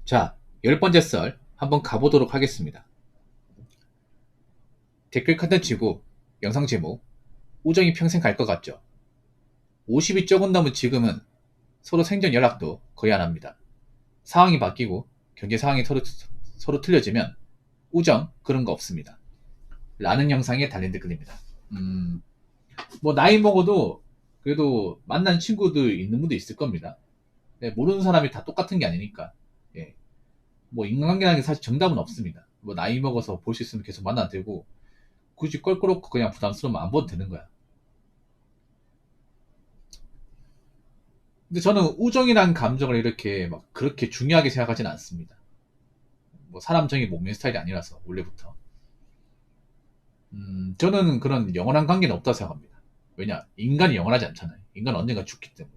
자, 10번째 썰 한번 가보도록 하겠습니다. 댓글 컨텐츠고 영상 제목 우정이 평생 갈 것 같죠? 50이 조금 넘은 지금은 서로 생전 연락도 거의 안 합니다. 상황이 바뀌고 경제 상황이 서로 틀려지면 우정 그런 거 없습니다. 라는 영상에 달린 댓글입니다. 뭐 나이 먹어도 그래도 만난 친구들 있는 분도 있을 겁니다. 네, 모르는 사람이 다 똑같은 게 아니니까. 예. 뭐 인간관계라는 게 사실 정답은 없습니다. 뭐 나이 먹어서 볼 수 있으면 계속 만나도 되고 굳이 껄끄럽고 그냥 부담스러우면 안 봐도 되는 거야. 근데 저는 우정이란 감정을 이렇게 막 그렇게 중요하게 생각하지는 않습니다. 뭐 사람 정이 못 믿는 스타일이 아니라서 원래부터. 저는 그런 영원한 관계는 없다고 생각합니다. 왜냐? 인간이 영원하지 않잖아요. 인간은 언젠가 죽기 때문에.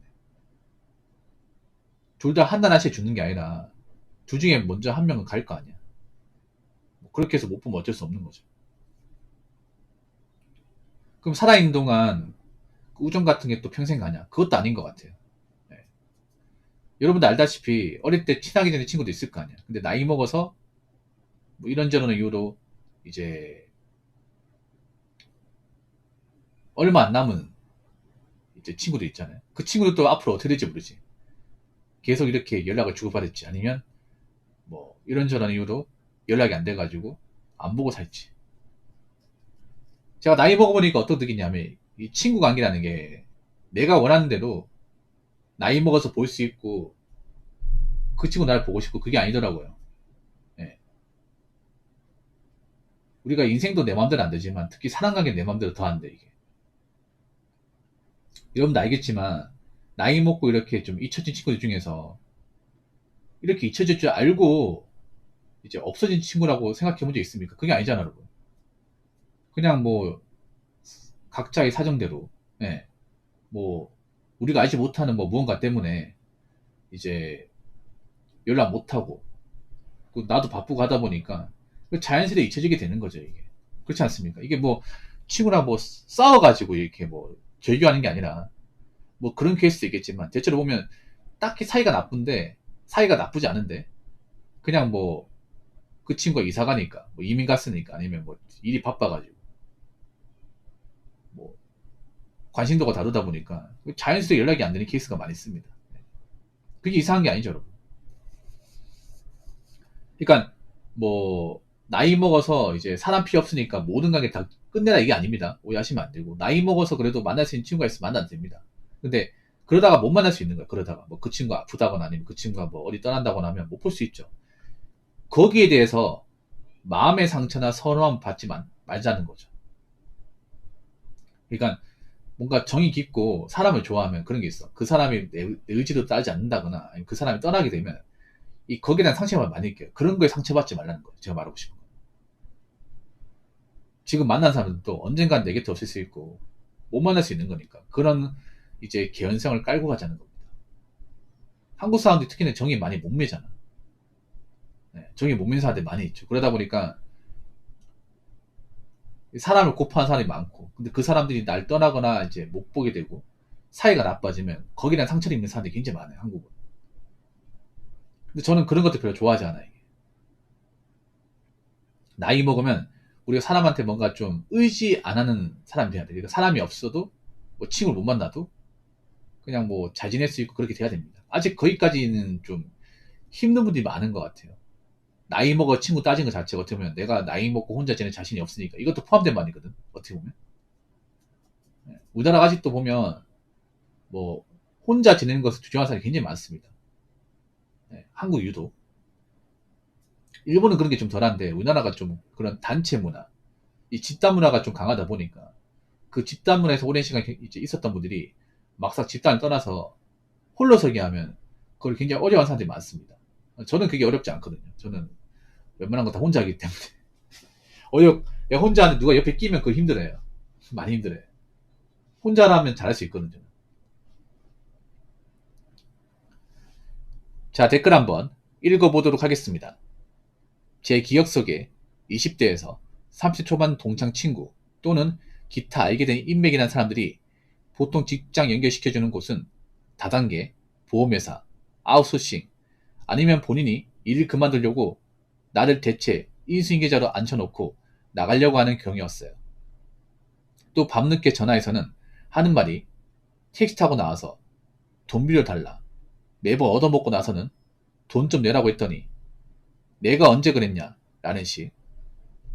둘 다 한 날 한시에 죽는 게 아니라 둘 중에 먼저 한 명은 갈 거 아니야. 뭐 그렇게 해서 못 보면 어쩔 수 없는 거죠. 그럼 살아있는 동안 그 우정 같은 게 또 평생 가냐? 그것도 아닌 것 같아요. 네. 여러분도 알다시피 어릴 때 친하게 되는 친구도 있을 거 아니야. 근데 나이 먹어서 뭐 이런저런 이유로 이제 얼마 안 남은 이제 친구도 있잖아요. 그 친구도 또 앞으로 어떻게 될지 모르지. 계속 이렇게 연락을 주고받을지 아니면 뭐 이런저런 이유로 연락이 안 돼가지고 안 보고 살지. 제가 나이 먹어보니까 어떻게 느끼냐면 이 친구 관계라는 게 내가 원하는 대로 나이 먹어서 볼 수 있고 그 친구 나를 보고 싶고 그게 아니더라고요. 예. 우리가 인생도 내 마음대로 안 되지만 특히 사람 관계 내 마음대로 더 안 돼 이게. 여러분도 알겠지만 나이 먹고 이렇게 좀 잊혀진 친구들 중에서 이렇게 잊혀질 줄 알고 이제 없어진 친구라고 생각해 본 적 있습니까? 그게 아니잖아 여러분. 그냥 뭐 각자의 사정대로 예. 뭐 우리가 알지 못하는 뭐 무언가 때문에 이제 연락 못하고 나도 바쁘고 하다 보니까 자연스레 잊혀지게 되는 거죠 이게. 그렇지 않습니까? 이게 뭐 친구랑 뭐 싸워가지고 이렇게 뭐 절교하는 게 아니라 뭐 그런 케이스도 있겠지만 대체로 보면 딱히 사이가 나쁜데 사이가 나쁘지 않은데 그냥 뭐 그 친구가 이사 가니까 뭐 이민 갔으니까 아니면 뭐 일이 바빠가지고 뭐 관심도가 다르다 보니까 자연스레 연락이 안 되는 케이스가 많이 있습니다. 그게 이상한 게 아니죠 여러분. 그러니까 뭐 나이 먹어서 이제 사람 필요 없으니까 모든 관계 다 끝내라 이게 아닙니다. 오해하시면 안 되고 나이 먹어서 그래도 만날 수 있는 친구가 있으면 만나도 됩니다. 근데 그러다가 못 만날 수 있는 거야. 그러다가 뭐 그 친구가 아프다거나 아니면 그 친구가 뭐 어디 떠난다거나 하면 못 볼 수 있죠. 거기에 대해서 마음의 상처나 서러움 받지 말자는 거죠. 그러니까 뭔가 정이 깊고 사람을 좋아하면 그런 게 있어. 그 사람이 내 의지도 따르지 않는다거나 아니면 그 사람이 떠나게 되면 이 거기에 대한 상처를 많이 느껴요. 그런 거에 상처받지 말라는 거예요. 제가 말하고 싶은 거. 지금 만난 사람들도 언젠간 내 곁에 없을 수 있고 못 만날 수 있는 거니까 그런 이제 개연성을 깔고 가자는 겁니다. 한국 사람들이 특히나 정이 많이 못 매잖아. 네, 정이 못 매는 사람들이 많이 있죠. 그러다 보니까 사람을 고파하는 사람이 많고 근데 그 사람들이 날 떠나거나 이제 못 보게 되고 사이가 나빠지면 거기에 대한 상처를 입는 사람들이 굉장히 많아요. 한국은. 근데 저는 그런 것들 별로 좋아하지 않아요. 나이 먹으면 우리가 사람한테 뭔가 좀 의지 안 하는 사람이 돼야 돼. 그러니까 사람이 없어도 뭐 친구를 못 만나도 그냥 뭐 잘 지낼 수 있고 그렇게 돼야 됩니다. 아직 거기까지는 좀 힘든 분들이 많은 것 같아요. 나이 먹어 친구 따진 것 자체가 어떻게 보면 내가 나이 먹고 혼자 지낼 자신이 없으니까 이것도 포함된 말이거든. 어떻게 보면. 우리나라 아직도 보면 뭐 혼자 지내는 것을 주장하는 사람이 굉장히 많습니다. 네, 한국 유독. 일본은 그런 게 좀 덜한데 우리나라가 좀 그런 단체 문화, 이 집단 문화가 좀 강하다 보니까 그 집단 문화에서 오랜 시간 이제 있었던 분들이 막상 집단을 떠나서 홀로 서기 하면 그걸 굉장히 어려워하는 사람들이 많습니다. 저는 그게 어렵지 않거든요. 저는 웬만한 거 다 혼자 하기 때문에 혼자 하는데 누가 옆에 끼면 그거 힘들어요. 많이 힘들어요. 혼자라면 잘할 수 있거든요. 자, 댓글 한번 읽어보도록 하겠습니다. 제 기억 속에 20대에서 30 초반 동창 친구 또는 기타 알게 된 인맥이란 사람들이 보통 직장 연결시켜주는 곳은 다단계, 보험회사, 아웃소싱, 아니면 본인이 일을 그만두려고 나를 대체 인수인계자로 앉혀놓고 나가려고 하는 경우였어요. 또 밤늦게 전화해서는 하는 말이 택시타고 나와서 돈 빌려달라. 매번 얻어먹고 나서는 돈 좀 내라고 했더니 내가 언제 그랬냐 라는 식.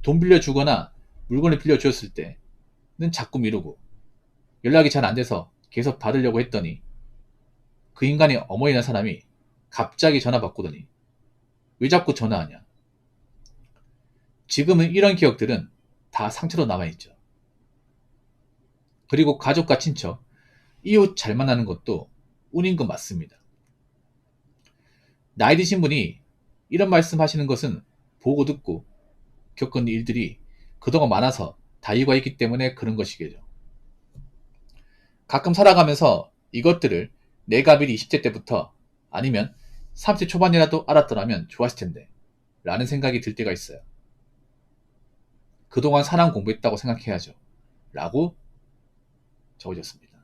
돈 빌려주거나 물건을 빌려주었을 때는 자꾸 미루고 연락이 잘 안돼서 계속 받으려고 했더니 그 인간이 어머니란 사람이 갑자기 전화 바꾸더니 왜 자꾸 전화하냐. 지금은 이런 기억들은 다 상처로 남아있죠. 그리고 가족과 친척, 이웃 잘 만나는 것도 운인 건 맞습니다. 나이 드신 분이 이런 말씀 하시는 것은 보고 듣고 겪은 일들이 그동안 많아서 다 일과있기 때문에 그런 것이겠죠. 가끔 살아가면서 이것들을 내가 미리 20대 때부터 아니면 30대 초반이라도 알았더라면 좋았을 텐데 라는 생각이 들 때가 있어요. 그동안 사랑 공부했다고 생각해야죠. 라고 적어졌습니다.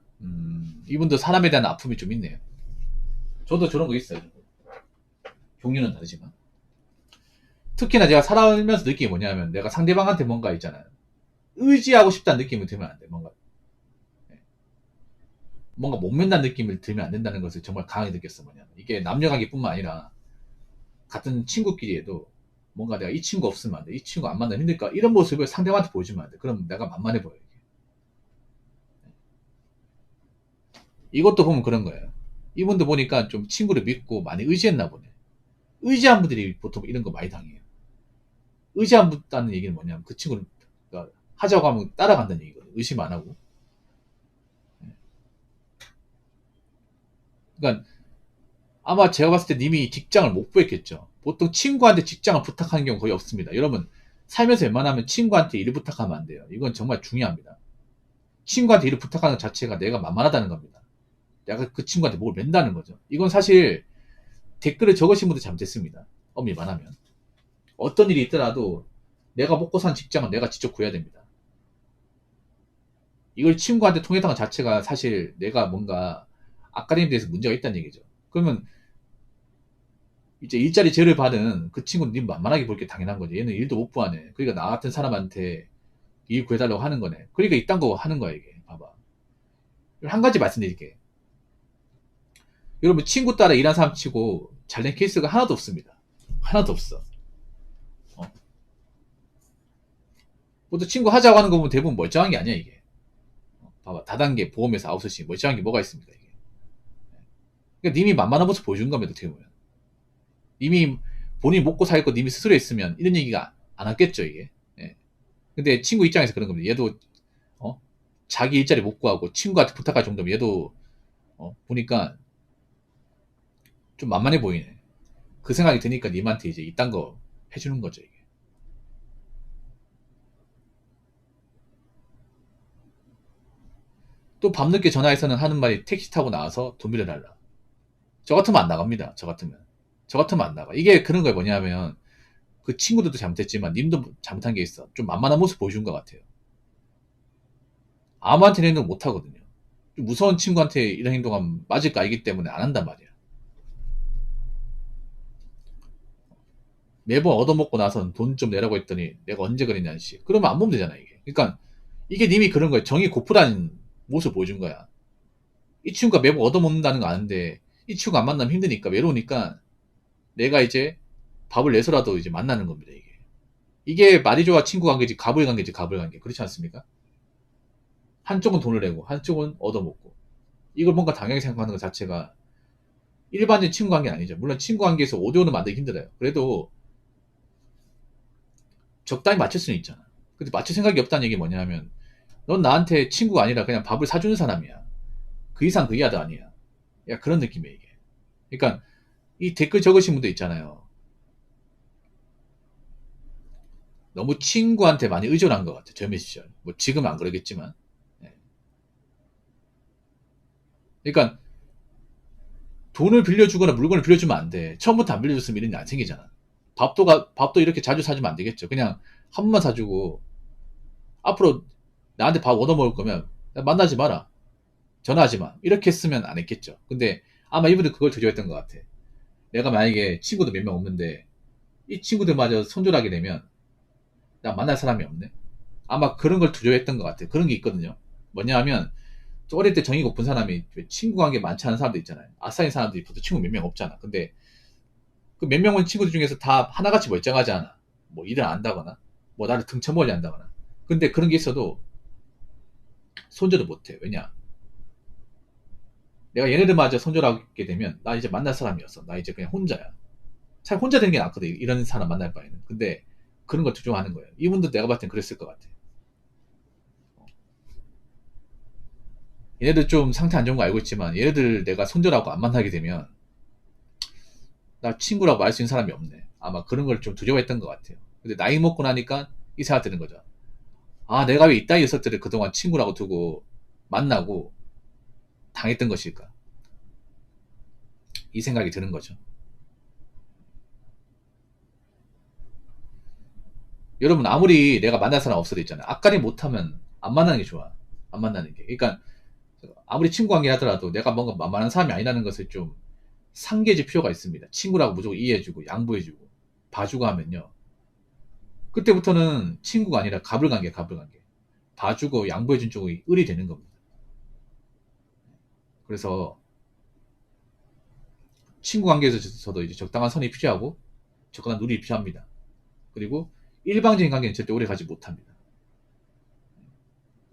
이분도 사람에 대한 아픔이 좀 있네요. 저도 저런 거 있어요. 종류는 다르지만. 특히나 제가 살아가면서 느낀 게 뭐냐면 내가 상대방한테 뭔가 있잖아요. 의지하고 싶다는 느낌이 들면 안 돼. 뭔가 못 맨다는 느낌을 들면 안 된다는 것을 정말 강하게 느꼈어. 뭐냐면 이게 남녀관계뿐만 아니라 같은 친구끼리에도 뭔가 내가 이 친구 없으면 안 돼. 이 친구 안 만나면 힘들까? 이런 모습을 상대방한테 보여주면 안 돼. 그럼 내가 만만해 보여. 이것도 보면 그런 거예요. 이분도 보니까 좀 친구를 믿고 많이 의지했나 보네. 의지한 분들이 보통 이런 거 많이 당해요. 의지한 분다는 얘기는 뭐냐면 그 친구를 하자고 하면 따라간다는 얘기거든요. 의심 안 하고. 그러니까 아마 제가 봤을 때 님이 직장을 못 구했겠죠. 보통 친구한테 직장을 부탁하는 경우 거의 없습니다. 여러분 살면서 웬만하면 친구한테 일을 부탁하면 안 돼요. 이건 정말 중요합니다. 친구한테 일을 부탁하는 것 자체가 내가 만만하다는 겁니다. 내가 그 친구한테 뭘 맨다는 거죠. 이건 사실 댓글을 적으신 분들 잘못했습니다. 엄밀히 말하면 어떤 일이 있더라도 내가 먹고 산 직장은 내가 직접 구해야 됩니다. 이걸 친구한테 통했다는 것 자체가 사실 내가 뭔가 아까림에 대해서 문제가 있다는 얘기죠. 그러면 이제 일자리 제를 받은 그 친구는 님 만만하게 볼 게 당연한 거지. 얘는 일도 못 구하네. 그러니까 나 같은 사람한테 일 구해달라고 하는 거네. 그러니까 이딴 거 하는 거야 이게. 봐봐. 한 가지 말씀드릴게. 여러분 친구 따라 일한 사람 치고 잘된 케이스가 하나도 없습니다. 하나도 없어. 모두 친구 하자고 하는 거 보면 대부분 멀쩡한 게 아니야 이게. 봐봐. 다단계 보험회사 아웃소싱 멀쩡한 게 뭐가 있습니까 이게. 그러니까 님이 만만한 모습 보여주는 겁니다 어떻게 보면. 님이 본인이 먹고 살고 님이 스스로 했으면 이런 얘기가 안 왔겠죠 이게. 예. 근데 친구 입장에서 그런 겁니다. 얘도 자기 일자리 못 구하고 친구한테 부탁할 정도면 얘도 보니까 좀 만만해 보이네. 그 생각이 드니까 님한테 이제 이딴 거 해주는 거죠 이게. 또 밤늦게 전화해서는 하는 말이 택시 타고 나와서 돈 빌려달라. 저 같으면 안 나갑니다. 저 같으면 안 나가. 이게 그런 거에 뭐냐면 그 친구들도 잘못했지만 님도 잘못한 게 있어. 좀 만만한 모습 보여준 것 같아요. 아무한테는 행동 못 하거든요. 좀 무서운 친구한테 이런 행동하면 맞을 거 알기 때문에 안 한단 말이야. 매번 얻어먹고 나서는 돈 좀 내라고 했더니 내가 언제 그랬냐는 식. 그러면 안 보면 되잖아 이게. 그러니까 이게 님이 그런 거예요. 정이 고프다는 모습을 보여준 거야. 이 친구가 매번 얻어먹는다는 거 아는데 이 친구가 안 만나면 힘드니까 외로우니까 내가 이제 밥을 내서라도 이제 만나는 겁니다 이게. 이게 말이 좋아 친구 관계지 갑을 관계지 갑을 관계. 그렇지 않습니까? 한쪽은 돈을 내고 한쪽은 얻어먹고 이걸 뭔가 당연하게 생각하는 것 자체가 일반적인 친구 관계는 아니죠. 물론 친구 관계에서 5대5는 만들기 힘들어요. 그래도 적당히 맞출 수는 있잖아. 근데 맞출 생각이 없다는 얘기 뭐냐면 넌 나한테 친구가 아니라 그냥 밥을 사주는 사람이야. 그 이상 그 이하도 아니야. 야 그런 느낌이야 이게. 그러니까 이 댓글 적으신 분도 있잖아요. 너무 친구한테 많이 의존한 것 같아. 젊은 시절. 뭐 지금은 안 그러겠지만. 예. 그러니까 돈을 빌려주거나 물건을 빌려주면 안 돼. 처음부터 안 빌려줬으면 이런 일 안 생기잖아. 밥도 이렇게 자주 사주면 안 되겠죠. 그냥 한 번만 사주고 앞으로 나한테 밥 얻어먹을 거면 만나지 마라. 전화하지 마. 이렇게 했으면 안 했겠죠. 근데 아마 이분들 그걸 조절했던 것 같아. 내가 만약에 친구도 몇 명 없는데 이 친구들마저 손절하게 되면 나 만날 사람이 없네. 아마 그런 걸 두려워했던 것 같아요. 그런 게 있거든요. 뭐냐 하면 또 어릴 때 정이 고픈 사람이 친구 관계 많지 않은 사람도 있잖아요. 아싸인 사람들이 보통 친구 몇 명 없잖아. 근데 그 몇 명은 친구들 중에서 다 하나같이 멀쩡하지 않아. 뭐 일을 안 한다거나 뭐 나를 등쳐먹으려 한다거나. 근데 그런 게 있어도 손절을 못해. 왜냐? 내가 얘네들마저 손절하게 되면 나 이제 만날 사람이었어. 나 이제 그냥 혼자야. 차라리 혼자 되는 게 낫거든. 이런 사람 만날 바에는. 근데 그런 걸 두려워하는 거예요. 이분도 내가 봤을 땐 그랬을 것 같아. 얘네들 좀 상태 안 좋은 거 알고 있지만 얘네들 내가 손절하고 안 만나게 되면 나 친구라고 말 수 있는 사람이 없네. 아마 그런 걸 좀 두려워했던 것 같아요. 근데 나이 먹고 나니까 이 생각 드는 거죠. 아, 내가 왜 이따위 녀석들을 그동안 친구라고 두고 만나고 당했던 것일까? 이 생각이 드는 거죠. 여러분, 아무리 내가 만날 사람 없어도 있잖아요. 앞가림 못하면 안 만나는 게 좋아. 안 만나는 게. 그러니까 아무리 친구 관계 하더라도 내가 뭔가 만만한 사람이 아니라는 것을 좀 상기해줄 필요가 있습니다. 친구라고 무조건 이해해주고 양보해주고 봐주고 하면요. 그때부터는 친구가 아니라 갑을관계, 갑을관계. 봐주고 양보해준 쪽이 을이 되는 겁니다. 그래서 친구 관계에서도 이제 적당한 선이 필요하고 적당한 룰이 필요합니다. 그리고 일방적인 관계는 절대 오래 가지 못합니다.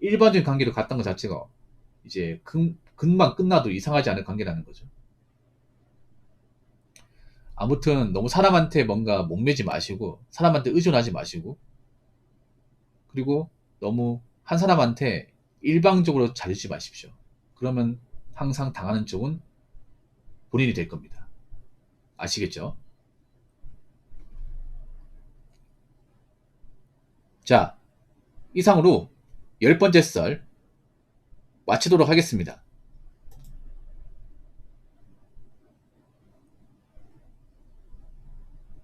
일반적인 관계로 갔던 것 자체가 이제 금방 끝나도 이상하지 않은 관계라는 거죠. 아무튼 너무 사람한테 뭔가 목매지 마시고 사람한테 의존하지 마시고 그리고 너무 한 사람한테 일방적으로 잘해주지 마십시오. 그러면 항상 당하는 쪽은 본인이 될 겁니다. 아시겠죠? 자, 이상으로 10번째 썰 마치도록 하겠습니다.